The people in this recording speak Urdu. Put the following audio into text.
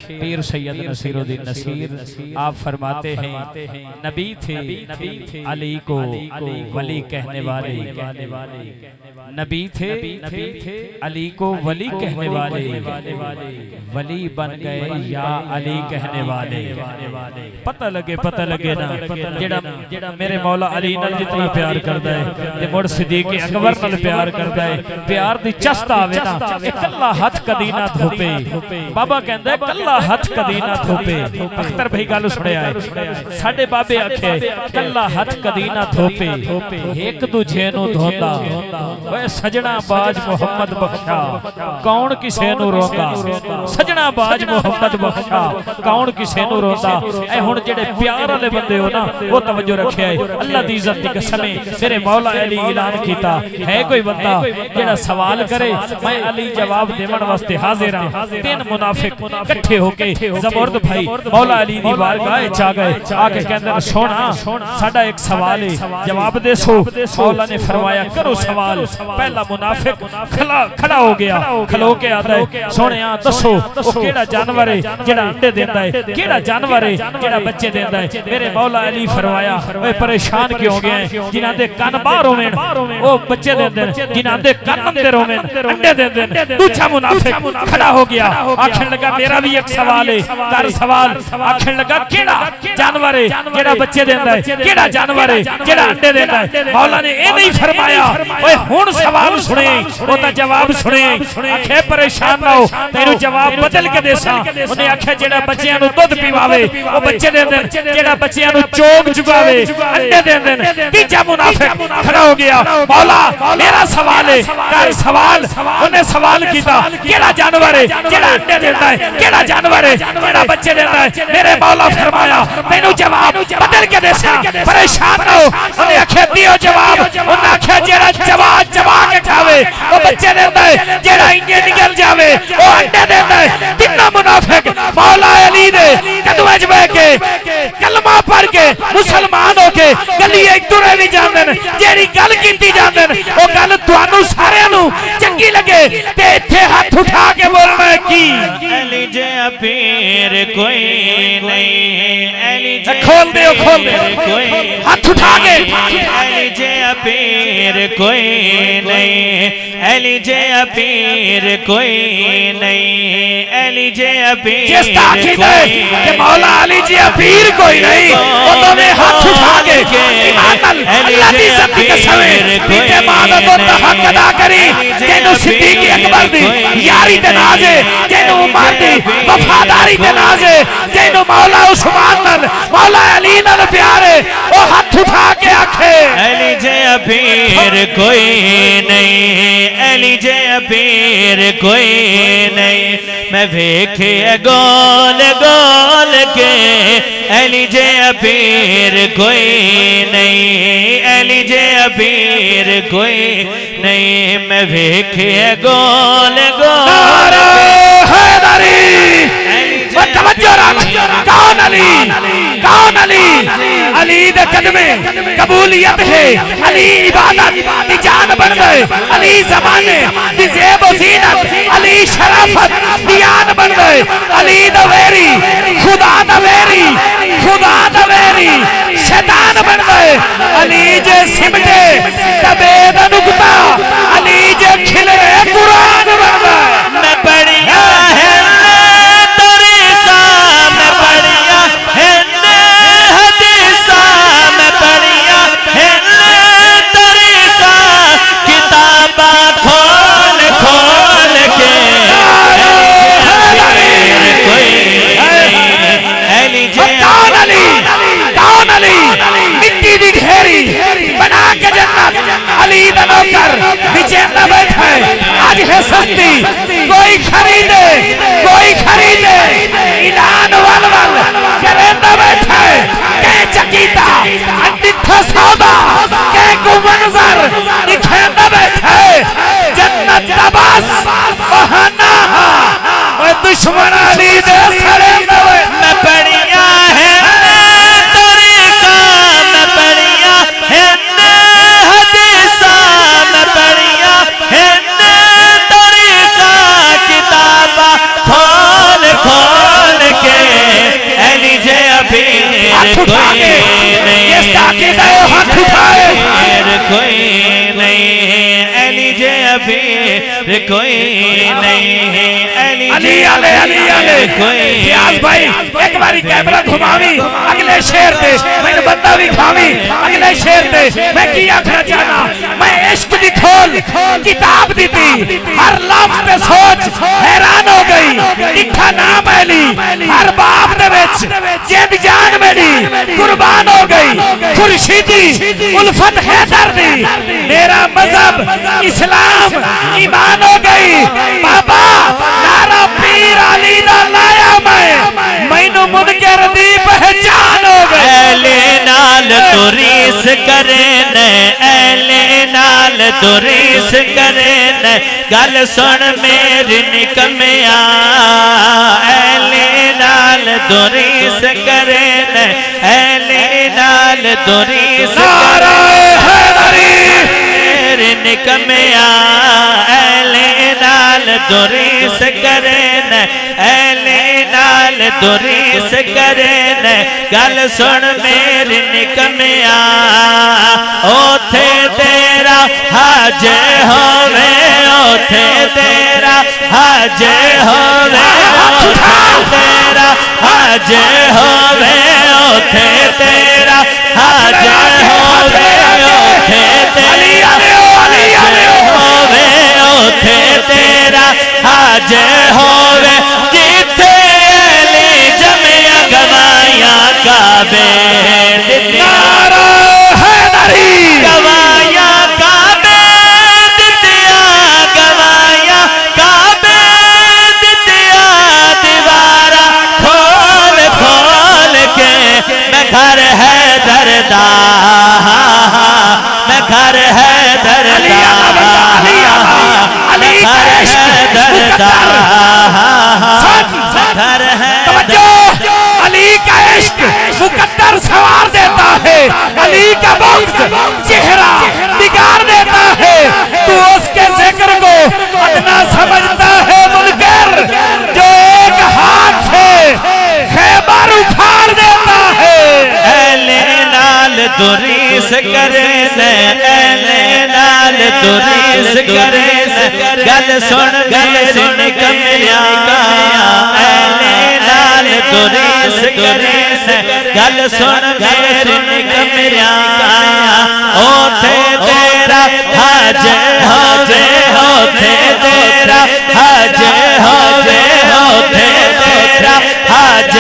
پیر سید نصیر الدین نصیر آپ فرماتے ہیں نبی تھے علی کو ولی کہنے والے، نبی تھے علی کو ولی کہنے والے، ولی بن گئے یا علی کہنے والے۔ پتہ لگے نا جڑا میرے مولا علی نال جتنا پیار کردا ہے تے مڑ صدیق اکبر نال پیار کردا ہے، پیار دی چست آوے نا کلا ہاتھ کدی نہ دھوپے۔ بابا کہندا ہے کلا ہاتھ کدی نہ دھوپے۔ اختر بھائی گل سنیا ہے ساڈے بابے آکھے کلا ہاتھ کدی نہ دھوپے، ایک دوجے نو دھوندا اوے سجنا باج محمد بخشا کون کسے نو روندا، سجنا باج محمد بخشا کون کسے نو روندا۔ اے ہن جڑے پیار والے بندے ہو نا وہ توجہ رکھیا ہے، اللہ دی عزت دی قسم میرے مولا علی اعلان کیتا ہے کوئی بندہ جڑا سوال کرے میں علی جواب دیون واسطے حاضر ہاں۔ تین منافق اکٹھے ہو کے زبرد بھائی مولا علی دی بارگاہ چ آ گئے، آ کے کہندے سونا ساڈا ایک سوال ہے جواب دے سو۔ مولا نے فرمایا کرو سوال۔ پہلا منافق کھڑا ہو گیا، کھلو کے آتا ہے سونیا دسو او کیڑا جانور ہے جڑا انڈے دیندا ہے، کیڑا جانور ہے جڑا بچے دیندا ہے۔ میرے مولا علی فرمایا اوے پریشان کیوں ہو گئے ہیں، جنہاں دے کان باہر ہوویں او بچے دیندے ہیں، جنہاں دے کان اندر ہوویں انڈے دیندے ہیں۔ دوسرا منافق کھڑا ہو گیا آکھن لگا میرا بھی ایک سوال ہے، کر سوال۔ آکھن لگا کیڑا جانور ہے جڑا بچے دیندا ہے، کیڑا جانور ہے جڑا انڈے دیندا ہے۔ مولا نے اے نہیں فرمایا اوے ہن سوال سنے او تا جواب سنے۔ آکھے پریشان نہ ہو تینو جواب بدل کے دیساں۔ انہیں آکھے جڑا بچیاں نو دودھ پیواوے او بچے دیندے، جڑا بچیاں نو چوگ چگاوے انڈے دیندے۔ تیجا منافق کھڑا ہو گیا مولا میرا سوال ہے کر سوال۔ انہیں سوال کیتا کیڑا جانور ہے جڑا انڈے دیندا ہے، کیڑا جانور ہے جڑا بچے دیندا ہے۔ میرے مولا فرمایا تینو جواب بدل کے دیساں، پریشان نہ ہو۔ انہیں آکھے دیو جواب، انہیں آکھے جڑا جواب چبا کے کھاوے او بچے دیندا ہے، جڑا انجے نکل جاوے او انڈے دیندا ہے۔ تینوں منافق مولا علی دے قدماں وچ بیٹھ کے کلمہ پڑھ کے مسلمان ہو کے گلی ایک دوسرے نہیں جاندے، جیڑی گل کیتی جاندے او گل تانوں سارے نوں چنگی لگے تے ایتھے ہاتھ اٹھا کے بولنا ہے کی علی جے پیر کوئی نہیں، علی جے کھول دے کوئی ہاتھ اٹھا کے علی جے پیر کوئی نہیں، علی جے پیر کوئی نہیں، علی جے پیر جس تاکید ہے کہ مولا علی جی پیر کوئی نہیں وہ تو نے ہاتھ اٹھا کے اللہ دی عزت کی قسم ہے عبادت و حق ادا کری جنوں صدیق اکبر دی یاری تے نازے، جنوں عمر دی وفاداری تے نازے، جنوں مولا عثمان نال مولا علی نال پیار ہے وہ ہاتھ اٹھا کے آکھے علی جے پیر کوئی نہیں، علی جے پیر کوئی نہیں۔ میں ویکھے گول گول کے علی جے پیر کوئی نہیں، علی جے پیر کوئی نہیں۔ میں ویکھے گول گول حیدری توجہ رکھ کون علی، کون علی؟ علی دے قدمے قبولیت ہے، علی عبادت دی جان بن گئے، علی زمانے دی زیب و زینت، علی شرافت دی آن بن گئے، علی دا ویری خدا دا ویری، خدا دا ویری شیطان بن گئے، علی جے سمٹے تبے دا نکتا، علی جے کھلے قرآن بن گئے۔ میں پڑھیا ہے طریقہ، میں پڑھیا ہے حدیثہ، میں پڑھیا ہے طریقہ، کتاباں کھول کھول کے کون علی؟ مٹی دی ڈھیری بنا کے جنت علی دا نوکر ہاتھ اٹھا کے اس کا عقیدہ ہے ہاتھ اٹھائے کوئی نہیں علی جے ابھی کوئی نہیں علی علی کوئی فیاض بھائی ایک باری کیمرہ گھماوی اگلے شیر دے میں نے بندہ بھی کھاوی اگلے شیر دے میں کیا کھنا چاہنا میں عشق دی کھول کتاب دی تھی ہر لفظ پہ سوچ حیران ہو گئی لکھا نام علی ہر باب دے وچ جد جان میری قربان ہو گئی خورشیدی الفت حیدر دی میرا مذہب اسلام ایمان ہو گئی بابا نعرہ پیر علی دا لایا میں نو منکر دی پہچان ہو گئی اہل نال تو ریس کرن اہل نال تو ریس کرن گل سن میری نکمیا اہل نال تو ریس کرن اہل نال تو ریس کرن نکمیا اہل نال دوریس کرن اہل نال دوریس کرن گل سن میری نکمیا اوتھے تیرا حج ہووے اوتھے تیرا حج ہووے اوتھے تیرا حج ہووے اوتھے تیرا حج ہووے اوتھے تیرا ہووے اوتھے تیرا حج ہووے جتھے علی جمع گوایاں کعبے نعرہ حیدری گوایاں کعبے دتیا گوایاں کعبے دتیا دیوارا کھول کھول کے میں گھر حیدر دا میں گھر حیدر دا میں گھر حیدر دا گھر حیدر علی کا عشق مقدر سوار دیتا ہے علی کا بغض چہرہ بگاڑ دیتا ہے تو اس کے ذکر کو ادنا سمجھتا ہے منکر جو ایک ہاتھ سے خیبر اکھاڑ دیتا ہے اہل نال دوریس کرن اہل نال دوریس کرن گل سن میری نکمیا اہل نال دوریس کرن گل سن میری نکمیا اوتھے تیرا حج ہووے اوتھے تیرا حج ہووے اوتھے تیرا حج